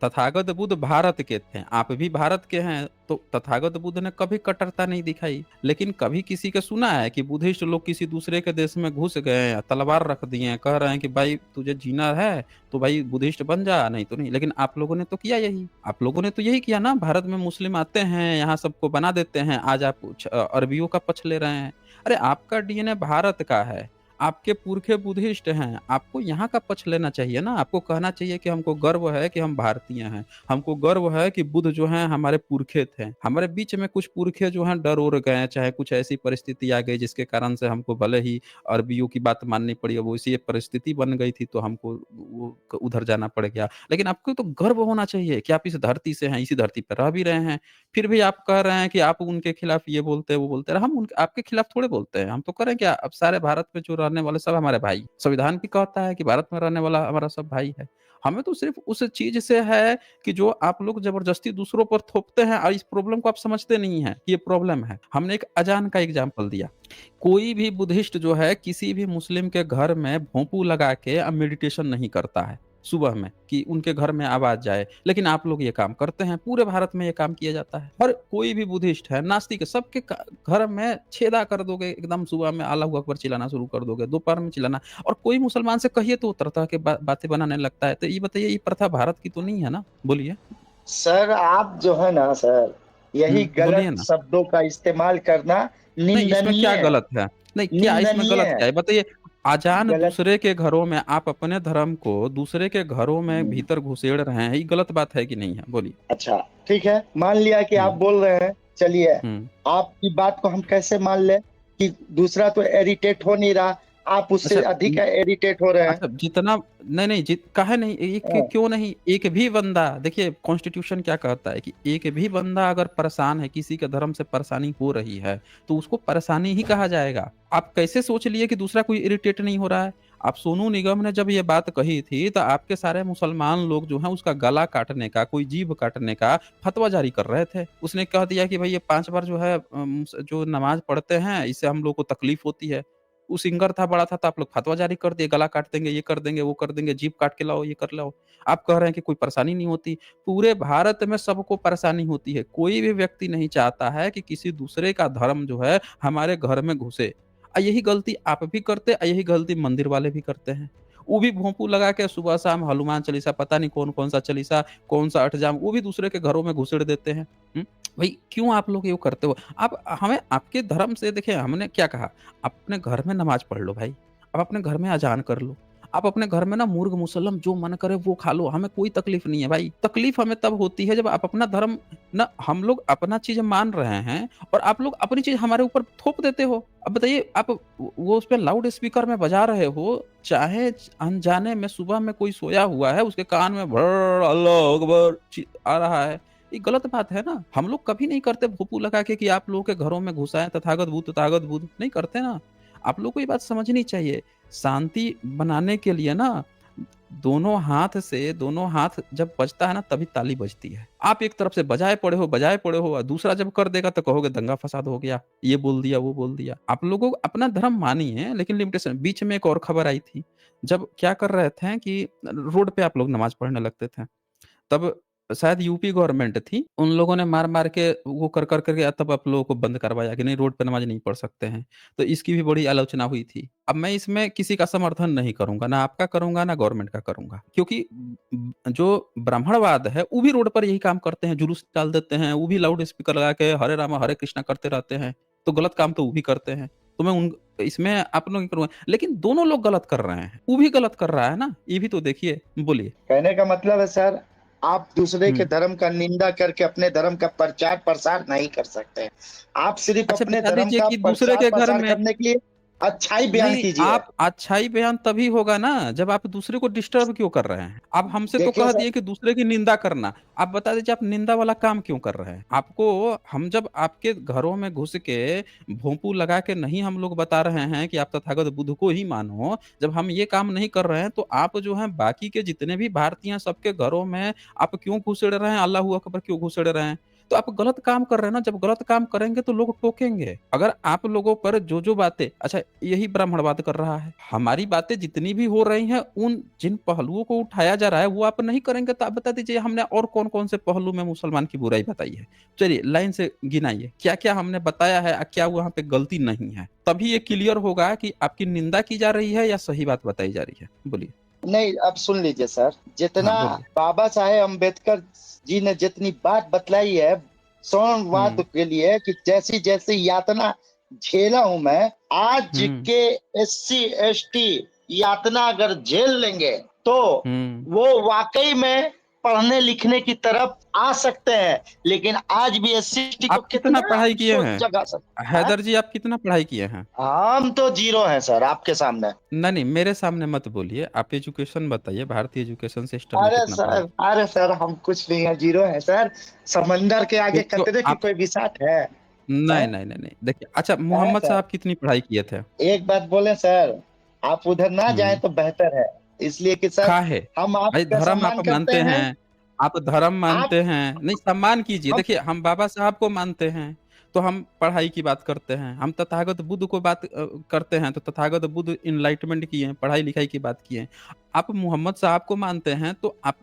तथागत बुद्ध भारत के थे, आप भी भारत के हैं, तो तथागत बुद्ध ने कभी कट्टरता नहीं दिखाई। लेकिन कभी किसी के सुना है कि बुद्धिस्ट लोग किसी दूसरे के देश में घुस गए, तलवार रख दिए हैं, कह रहे हैं कि भाई तुझे जीना है, तो भाई बुद्धिस्ट बन जा, नहीं तो नहीं। लेकिन आप लोगों ने तो किया यही। आप लोगों ने तो यही किया ना, भारत में मुस्लिम आते हैं, यहाँ सबको बना देते हैं, आज आप अरबियों का पक्ष ले रहे हैं। अरे आपका डीएनए भारत का है। आपके पुरखे बुद्धिस्ट हैं, आपको यहाँ का पक्ष लेना चाहिए ना, आपको कहना चाहिए कि हमको गर्व है कि हम भारतीय हैं, हमको गर्व है कि बुद्ध जो हैं हमारे पुरखे थे। हमारे बीच में कुछ पुरखे जो हैं डर-उर गए, चाहे कुछ ऐसी परिस्थिति आ गई जिसके कारण से हमको भले ही अरबियों की बात माननी पड़ी, अब वैसी एक परिस्थिति बन गई थी तो हमको वो उधर जाना पड़ गया। लेकिन आपको तो गर्व होना चाहिए कि आप इस धरती से हैं, इसी धरती पे रह भी रहे हैं। फिर भी आप कह रहे हैं कि आप उनके खिलाफ ये बोलते हैं, वो बोलते हैं। हम उन आपके खिलाफ थोड़े बोलते हैं। हम तो कह रहे हैं क्या अब सारे भारत में जो रहने वाले सब हमारे भाई। संविधान भी कहता है कि भारत में रहने वाला हमारा सब भाई है। हमें तो सिर्फ़ उस चीज़ से है कि जो आप लोग ज़बरदस्ती दूसरों पर थोपते हैं और इस प्रॉब्लम को आप समझते नहीं हैं कि ये प्रॉब्लम है। हमने एक अज़ान का एग्ज़ाम्पल दिया। कोई भी बुद्धिस्ट जो है किसी भी मुस्लिम के घर में भोंपू लगा के मेडिटेशन नहीं करता है सुबह में कि उनके घर में आवाज़ जाए। लेकिन आप लोग ये काम करते हैं, पूरे भारत में ये काम किया जाता है। और कोई भी बुद्धिस्ट है, नास्तिक है, सबके घर में छेदा कर दोगे, एकदम सुबह में अल्लाहू अकबर चिल्लाना शुरू कर दोगे, दोपहर में चिल्लाना। और कोई मुसलमान से कहिए तो तरह-तरह के बातें बनाने लगता है। तो ये बताइए ये प्रथा भारत की तो नहीं है ना? बोलिए। सर आप जो है ना सर, यही बोलिए गलत ना। शब्दों का इस्तेमाल करना नहीं, इसमें निंदनीय क्या है, गलत है? नहीं, क्या इसमें निंदनीय गलत है। क्या है? बताइए, अजान गलत। दूसरे के घरों में आप अपने धर्म को दूसरे के घरों में भीतर घुसेड़ रहे हैं, ये गलत बात है कि नहीं है? बोलिए। अच्छा ठीक है, मान लिया कि आप हुँ, बोल रहे हैं, चलिए हुँ। आपकी बात को हम कैसे मान लें कि दूसरा तो इरिटेट हो नहीं रहा, आप उससे अच्छा अधिक इरिटेट हो रहे हैं। अच्छा जितना नहीं, नहीं काहे नहीं एक हाँ, क्यों नहीं? एक भी बंदा देखिए कॉन्स्टिट्यूशन क्या कहता है कि एक भी बंदा अगर परेशान है, किसी के धर्म से परेशानी हो रही है, तो उसको परेशानी ही कहा जाएगा। आप कैसे सोच लिए कि दूसरा कोई इरिटेट नहीं हो रहा है? आप सोनू निगम ने जब ये बात कही थी, तो आपके सारे मुसलमान लोग जो हैं उसका गला काटने का, कोई जीभ काटने का फतवा जारी कर रहे थे। उसने कह दिया कि भई ये 5 बार जो है जो नमाज़ पढ़ते हैं, इससे हम लोग को तकलीफ होती है। वो सिंगर था, बड़ा था, तो आप लोग फतवा जारी कर दिए, गला काट देंगे, ये कर देंगे, वो कर देंगे, जीभ काट के लाओ, ये कर लाओ। आप कह रहे हैं कि कोई परेशानी नहीं होती। पूरे भारत में सबको परेशानी होती है। कोई भी व्यक्ति नहीं चाहता है कि किसी दूसरे का धर्म जो है हमारे घर में घुसे। यही गलती आप भी करते यही गलती मंदिर वाले भी करते हैं। वो भी भोंपू लगा के सुबह-शाम हनुमान चालीसा, पता नहीं कौन-कौन सा चालीसा, कौन-सा अष्टयाम, वो भी दूसरे के घरों में घुसेड़ देते हैं। हुँ? भई क्यों आप लोग ये करते हो? आप हमें आपके धर्म से देखिए हमने क्या कहा, अपने घर में नमाज़ पढ़ लो भाई। आप अपने घर में अज़ान कर लो। आप अपने घर में ना मुर्ग मुसल्लम जो मन करे वो खा लो, हमें कोई तकलीफ नहीं है भाई। तकलीफ हमें तब होती है जब आप अपना धर्म ना हम लोग अपना चीज़ मान रहे हैं और आप लोग अपनी चीज़ हमारे ऊपर थोप देते हो। अब बताइए आप वो उसपे लाउड स्पीकर में बजा रहे हो, चाहे अनजाने में सुबह में कोई सोया हुआ है, उसके कान में भर्र अल्लाहू अकबर आ रहा है। ये गलत बात है ना। हम लोग कभी नहीं करते भोंपू लगा के कि आप लोगों के घरों में घुस आएँ तथागत बुद्ध, नहीं करते ना। आप लोग को ये बात समझनी चाहिए। शांति बनाने के लिए ना दोनों हाथ जब बजता है ना तभी ताली बजती है। आप एक तरफ से बजाए पड़े हो और दूसरा जब कर देगा तो कहोगे दंगा फसाद हो गया, ये बोल दिया, वो बोल दिया। आप लोगों को अपना धर्म मानिए लेकिन लिमिटेशन। बीच में एक और खबर आई थी, जब क्या कर रहे थे कि रोड पे आप लोग नमाज़ पढ़ने लगते थे। तब शायद यूपी गवर्नमेंट थी, उन लोगों ने मार-मार के वो कर के तब आप लोगों को बंद करवाया कि नहीं रोड पे नमाज़ नहीं पढ़ सकते हैं। तो इसकी भी बड़ी आलोचना हुई थी। अब मैं इसमें किसी का समर्थन नहीं करूँगा, ना आपका करूँगा, ना गवर्नमेंट का करूँगा। क्योंकि जो ब्राह्मणवाद है, वो भी रोड पर यही काम करते हैं, जुलूस निकाल देते हैं, वो भी लाउड स्पीकर लगा के हरे रामा हरे कृष्णा करते रहते हैं। तो गलत काम तो वो भी करते हैं। तो मैं उन इसमें आप लोग नहीं करूँगा। लेकिन दोनों लोग गलत कर रहे हैं। वो भी गलत कर रहा है ना, ये भी तो देखिए। बोलिए। कहने का मतलब है सर, आप दूसरे के हुँ। धर्म का निंदा करके अपने धर्म का प्रचार प्रसार नहीं कर सकते। आप सिर्फ अच्छा अपने बता धर्म दीजिए का कि दूसरे प्रचार के घर प्रसार में करने के लिए अच्छाई बयान नहीं, कीजिए। आप अच्छाई बयान तभी होगा ना जब आप दूसरे को डिस्टर्ब क्यों कर रहे हैं? आप हमसे तो देखिए कह सर, दिए कि दूसरे की निंदा करना। आप बता दीजिए आप निंदा वाला काम क्यों कर रहे हैं? आपको हम जब आपके घरों में घुस के भोंपू लगा के नहीं हम लोग बता रहे हैं कि आप तथागत बुद्ध को ही मानो, जब हम ये काम नहीं कर रहे हैं तो आप जो हैं बाकी के जितने भी भारतीय हैं सबके घरों में आप क्यों घुसेड़ रहे हैं? अल्लाहू अकबर क्यों घुसेड़ रहे हैं? तो आप गलत काम कर रहे हैं ना, जब गलत काम करेंगे तो लोग टोकेंगे। अगर आप लोगों पर जो-जो बातें अच्छा यही ब्राह्मणवाद कर रहा है। हमारी बातें जितनी भी हो रही हैं, उन जिन पहलुओं को उठाया जा रहा है, वो आप नहीं करेंगे तो आप बता दीजिए हमने और कौन-कौन से पहलू में मुसलमान की बुराई बताई है? चलिए लाइन से गिनाइए, क्या-क्या हमने बताया है क्या वहाँ पे गलती नहीं है? तभी ये क्लियर होगा कि आपकी निंदा की जा रही है या सही बात बताई जा रही है। बोलिए। नहीं अब सुन लीजिए सर, हाँ, जितना बोलिए। बाबा साहेब अम्बेडकर जी ने जितनी बात बतलाई है सौनवाद हुँ, के लिए कि जैसी जैसी यातना झेला हूं मैं, आज हुँ, के एससी एसटी यातना अगर झेल लेंगे तो हुँ। वो वाकई में पढ़ने लिखने की तरफ आ सकते हैं। लेकिन आज भी एससी एसटी को आप कितना कितना पढ़ाई किए सोच हैं? जगा सकते हैं। हैदर जी आप कितना पढ़ाई किए हैं? हम तो जीरो हैं सर आपके सामने। नहीं, नहीं, मेरे सामने मत बोलिए। आप एजुकेशन बताइए, भारतीय एजुकेशन सिस्टम में कितना पढ़ाई अरे सर हम कुछ नहीं है, जीरो है सर। समंदर के आगे तो कतरे की आप कोई बिसात है? नहीं, हैं? नहीं, नहीं, नहीं। देखिए अच्छा है मोहम्मद सर। साहब कितनी पढ़ाई किए थे? एक बात बोले सर, आप उधर ना जाएं हुँ, तो बेहतर है। इसलिए कि सर काहे? हम भाई आपका धर्म आप सम्मान करते मानते हैं। हैं, आप धर्म आप मानते हैं, नहीं सम्मान कीजिए। हम देखिए हम बाबा साहब को मानते हैं, तो हम पढ़ाई की बात करते हैं। हम तथागत बुद्ध को बात करते हैं, तो तथागत बुद्ध एनलाइटमेंट किए हैं, पढ़ाई-लिखाई की बात किए हैं। आप मोहम्मद साहब को मानते हैं, तो आप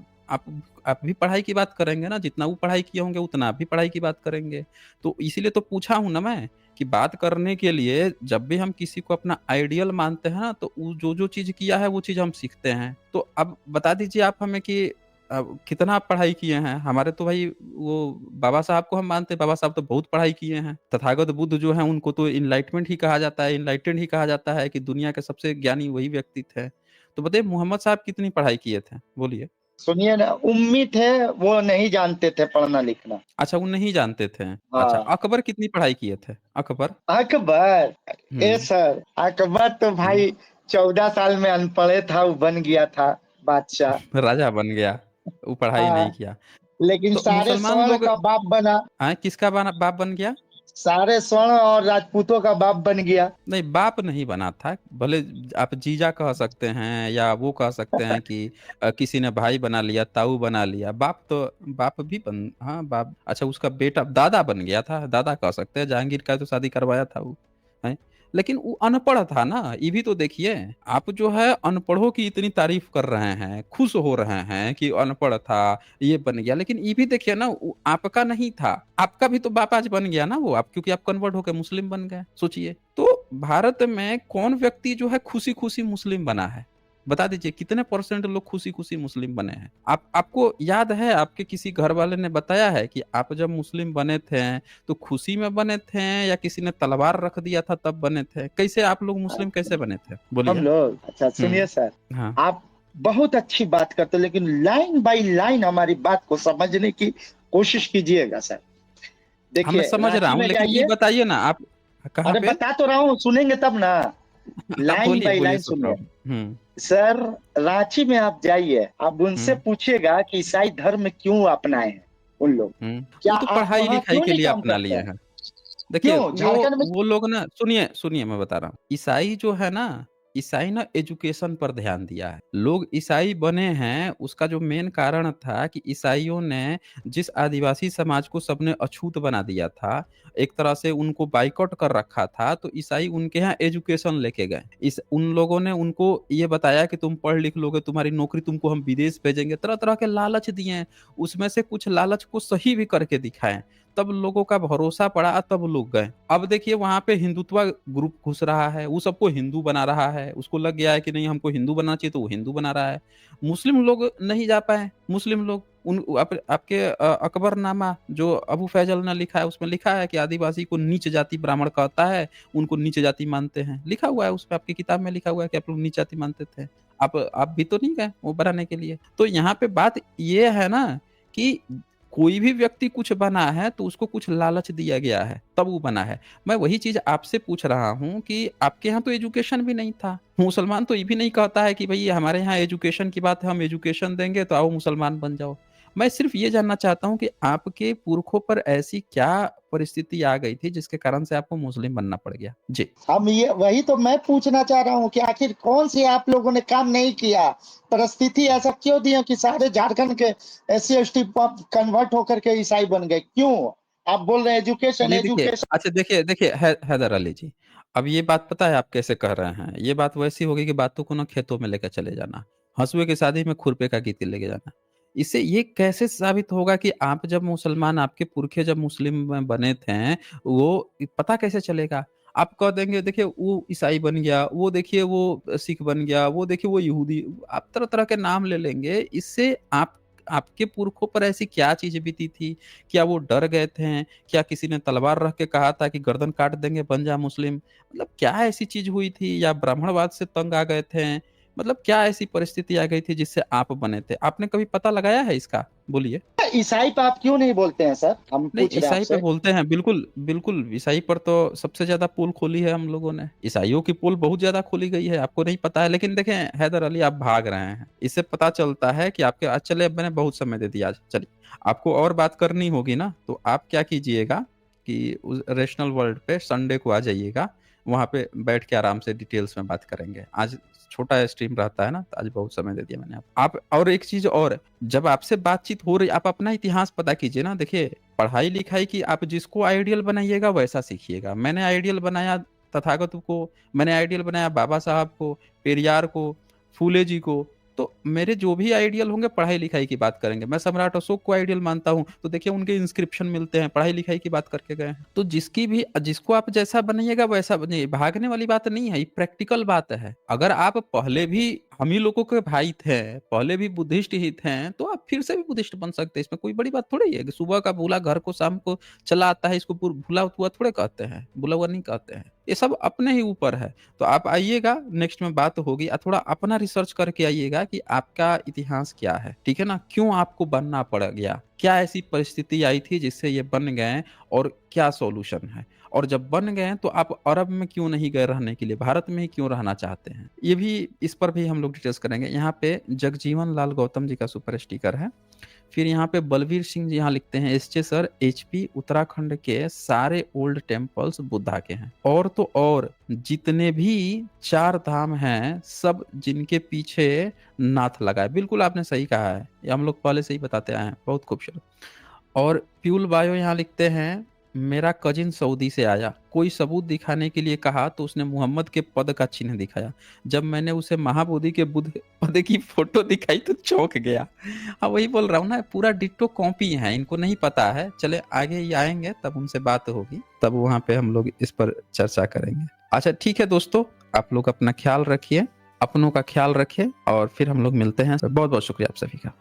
आप भी पढ़ाई की बात करेंगे ना, जितना वो पढ़ाई किए होंगे उतना आप भी पढ़ाई की बात करेंगे। तो इसीलिए तो पूछा हूँ ना मैं, कि बात करने के लिए जब भी हम किसी को अपना आइडियल मानते हैं ना, तो वो जो-जो चीज़ किया है वो चीज़ हम सीखते हैं। तो अब बता दीजिए आप हमें कि कितना आप पढ़ाई किए हैं? हमारे तो भाई वो बाबा साहब को हम मानते हैं, बाबा साहब तो बहुत पढ़ाई किए हैं। तथागत बुद्ध जो हैं उनको तो एनलाइटमेंट ही कहा जाता है, एनलाइटेंड ही कहा जाता है कि दुनिया के सबसे ज्ञानी वही व्यक्ति थे। तो बताइए मोहम्मद साहब कितनी पढ़ाई किए थे? बोलिए। सुनिए ना, उम्मी थे, वो नहीं जानते थे पढ़ना लिखना। अच्छा वो नहीं जानते थे। अच्छा हाँ। अकबर कितनी पढ़ाई किए थे? अकबर? अकबर, ए हुँ, सर अकबर तो हुँ। भाई 14 साल में अनपढ़े था, वो बन गया था बादशाह। राजा बन गया, वो पढ़ाई नहीं हाँ, किया। लेकिन तो सारे मुसलमान स्वर्ण लोग का बाप बना। किसका बना बाप बन गया? सारे स्वर्ण और राजपूतों का बाप बन गया। नहीं, बाप नहीं बना था। भले आप जीजा कह सकते हैं या वो कह सकते हैं कि किसी ने भाई बना लिया, ताऊ बना लिया। बाप भी बन हाँ, बाप अच्छा उसका बेटा दादा बन गया था, दादा कह सकते हैं। जहांगीर का तो शादी करवाया था वो, हैं? लेकिन वो अनपढ़ था ना, ये भी तो देखिए। आप जो है अनपढ़ों की इतनी तारीफ़ कर रहे हैं, खुश हो रहे हैं कि अनपढ़ था, ये बन गया। लेकिन ये भी देखिए ना वो आपका नहीं था। आपका भी तो बाप आज बन गया ना वो आप क्योंकि आप कन्वर्ट होके मुस्लिम बन गए, सोचिए। तो भारत में कौन व्यक्ति जो है खुशी-खुशी मुस्लिम बना है? बता दीजिए कितने परसेंट लोग खुशी-खुशी मुस्लिम बने हैं? आपको याद है आपके किसी घरवाले ने बताया है कि आप जब मुस्लिम बने थे, तो खुशी में बने थे या किसी ने तलवार रख दिया था तब बने थे? कैसे आप लोग मुस्लिम कैसे बने थे? हम बोलिए। लोग अच्छा सुनिए हुँ, सर, हाँ। आप बहुत अच्छी बात करते हो, लेकिन लाइन बाय लाइन हमारी बात को समझने की कोशिश कीजिएगा सर। हाँ, मैं देखिए समझ रहा रांची हूँ में लेकिन ये जाइए। बताइए ना आप कहाँ अरे पे? बता तो रहा हूँ, सुनेंगे तब ना। आप लाइन बोलिए, बाय बोलिए लाइन सो सुनिए। प्रॉब्लम। हुँ, सर रांची में आप जाइए, आप उनसे हुँ, पूछिएगा कि ईसाई धर्म क्यों अपनाए हैं उन लोग। हुँ। क्या वो तो आप वहां पढ़ाई-लिखाई क्यों के नहीं लिए काम अपना करते लिए हैं? हैं। देखिए, क्यों झारखंड में? वो लोग ना सुनिए, सुनिए मैं बता रहा हूँ। ईसाई जो है ना, ईसाई ना एजुकेशन पर ध्यान दिया है। लोग ईसाई बने हैं, उसका जो मेन कारण था कि ईसाइयों ने जिस आदिवासी समाज को सबने अछूत बना दिया था, एक तरह से उनको बायकॉट कर रखा था, तो ईसाई उनके यहाँ एजुकेशन लेके गए। इस उन लोगों ने उनको ये बताया कि तुम पढ़ लिख लोगे, तुम्हारी नौकरी, तुमको हम विदेश भेजेंगे, तरह-तरह के लालच दिए हैं। उसमें से कुछ लालच को सही भी करके दिखाएँ। तब लोगों का भरोसा पड़ा, तब लोग गए। अब देखिए वहाँ पे हिंदुत्व ग्रुप घुस रहा है, वो सबको हिंदू बना रहा है, उसको लग गया है कि नहीं हमको हिंदू बनना चाहिए, तो वो हिंदू बना रहा है। मुस्लिम लोग नहीं जा पाए, मुस्लिम लोग उन आपके अकबरनामा जो अबू फैजल ने लिखा है, उसमें लिखा है कि आदिवासी को नीच जाति ब्राह्मण कहता है, उनको नीच जाति मानते हैं। लिखा हुआ है उसपे, आपकी किताब में लिखा हुआ है कि आप लोग नीच जाति मानते थे। आप भी तो नहीं गए वो बनाने के लिए। तो यहाँ पे बात ये है ना कि कोई भी व्यक्ति कुछ बना है तो उसको कुछ लालच दिया गया है, तब वो बना है। मैं वही चीज़ आपसे पूछ रहा हूँ कि आपके यहाँ तो एजुकेशन भी नहीं था। मुसलमान तो ये भी नहीं कहता है कि भई हमारे यहाँ एजुकेशन की बात है, हम एजुकेशन देंगे तो आओ मुसलमान बन जाओ। मैं सिर्फ़ ये जानना चाहता हूँ कि आपके पुरखों पर ऐसी क्या परिस्थिति आ गई थी जिसके कारण से आपको मुस्लिम बनना पड़ गया? जी। हम ये वही तो मैं पूछना चाह रहा हूँ कि आखिर कौन सी आप लोगों ने काम नहीं किया? परिस्थिति ऐसा क्यों दी है कि सारे झारखंड के एससी-एसटी कन्वर्ट होकर के ईसाई बन गए? क्यों? आप बोल रहे हैं एजुकेशन, चलिए देखिए, एजुकेशन। अच्छा देखिए है हैदर अली जी, अब ये बात पता है आप कैसे कह रहे हैं? ये बात वैसी होगी कि बातों को ना खेतों में लेकर चले जाना, हँसुए की शादी में खुरपे का गीती लेके जाना। इससे ये कैसे साबित होगा कि आप जब मुसलमान आपके पुरखे जब मुस्लिम में बने थे, वो पता कैसे चलेगा? आप कह देंगे देखिए वो ईसाई बन गया, वो देखिए वो सिख बन गया, वो देखिए वो यहूदी, आप तरह-तरह के नाम ले लेंगे, इससे आप आपके पुरखों पर ऐसी क्या चीज़ बीती थी? क्या वो डर गए थे? क्या किसी ने तलवार रख के कहा था कि गर्दन काट देंगे बन जा मुस्लिम? मतलब क्या ऐसी चीज़ हुई थी या ब्राह्मणवाद से तंग आ गए थे? मतलब क्या ऐसी परिस्थिति आ गई थी जिससे आप बने थे? आपने कभी पता लगाया है इसका? बोलिए। ईसाई पे आप क्यों नहीं बोलते हैं सर? हम नहीं, पूछ रहे हैं ईसाई पे आपसे। बोलते हैं, बिल्कुल, बिल्कुल, ईसाई पर तो सबसे ज़्यादा पोल खोली है हम लोगों ने। ईसाइयों की पोल बहुत ज़्यादा खोली गई है, आपको नहीं पता है। लेकिन देखें हैदर अली आप भाग रहे हैं। इससे पता चलता है कि आपके आज चलिए अब मैंने बहुत समय दे दिया आज, चलिए। आपको और बात करनी होगी ना, तो आप क्या कीजिएगा कि उस रेशनल वर्ल्ड पे संडे को आ जाइएगा, वहाँ पे बैठ के आराम से डिटेल्स में बात करेंगे। आज छोटा स्ट्रीम रहता है ना, तो आज बहुत समय दे दिया मैंने आप और एक चीज़ और, जब आपसे बातचीत हो रही आप अपना इतिहास पता कीजिए ना। देखिए पढ़ाई-लिखाई की आप जिसको आइडियल बनाइएगा वैसा सीखिएगा। मैंने आइडियल बनाया तथागत को, मैंने आइडियल बनाया बाबा साहब को, पेरियार को, फूले जी को, तो मेरे जो भी आइडियल होंगे पढ़ाई-लिखाई की बात करेंगे। मैं सम्राट अशोक को आइडियल मानता हूँ, तो देखिए उनके इंस्क्रिप्शन मिलते हैं, पढ़ाई-लिखाई की बात करके गए हैं। तो जिसको आप जैसा बनाइएगा वैसा बनिए, भागने वाली बात नहीं है, ये प्रैक्टिकल बात है। अगर आप पहले भी हम ही लोगों के भाई थे, पहले भी बुद्धिस्ट ही थे, तो आप फिर से भी बुद्धिस्ट बन सकते हैं। इसमें कोई बड़ी बात थोड़ी है कि सुबह का भूला घर को शाम को चला आता है, इसको भूला हुआ थोड़े कहते हैं, भूला हुआ नहीं कहते हैं। ये सब अपने ही ऊपर है। तो आप आइएगा, नेक्स्ट में बात होगी, थोड़ा अपना रिसर्च करके आइएगा कि आपका इतिहास क्या है, ठीक है ना? क्यों आपको बनना पड़ गया? क्या ऐसी परिस्थिति आई थी जिससे ये बन गए और क्या सॉल्यूशन है? और जब बन गए तो आप अरब में क्यों नहीं गए रहने के लिए? भारत में ही क्यों रहना चाहते हैं? ये भी, इस पर भी हम लोग डिस्कस करेंगे। यहाँ पे जगजीवन लाल गौतम जी का सुपर स्टिकर है। फिर यहाँ पे बलवीर सिंह जी यहाँ लिखते हैं, एसचे सर एचपी उत्तराखंड के सारे ओल्ड टेम्पल्स बुद्धा के हैं। और तो और जितने भी 4 धाम हैं सब जिनके पीछे नाथ लगा है। बिल्कुल आपने सही कहा है। ये हम लोग पहले से ही बताते आए हैं। बहुत खूबसूरत। और प्यूल बायो यहाँ लिखते हैं, मेरा कजिन सऊदी से आया, कोई सबूत दिखाने के लिए कहा तो उसने मोहम्मद के पद का चिन्ह दिखाया। जब मैंने उसे महाबोधि के बुद्ध पद की फोटो दिखाई तो चौंक गया। हाँ वही बोल रहा हूँ ना, पूरा डिट्टो कॉपी है, इनको नहीं पता है। चले आगे ही आएंगे तब उनसे बात होगी, तब वहाँ पे हम लोग इस पर चर्चा करेंगे। अच्छा ठीक है दोस्तों, आप लोग अपना ख्याल रखिए, अपनों का ख्याल रखिए और फिर हम लोग मिलते हैं। बहुत बहुत शुक्रिया आप सभी का।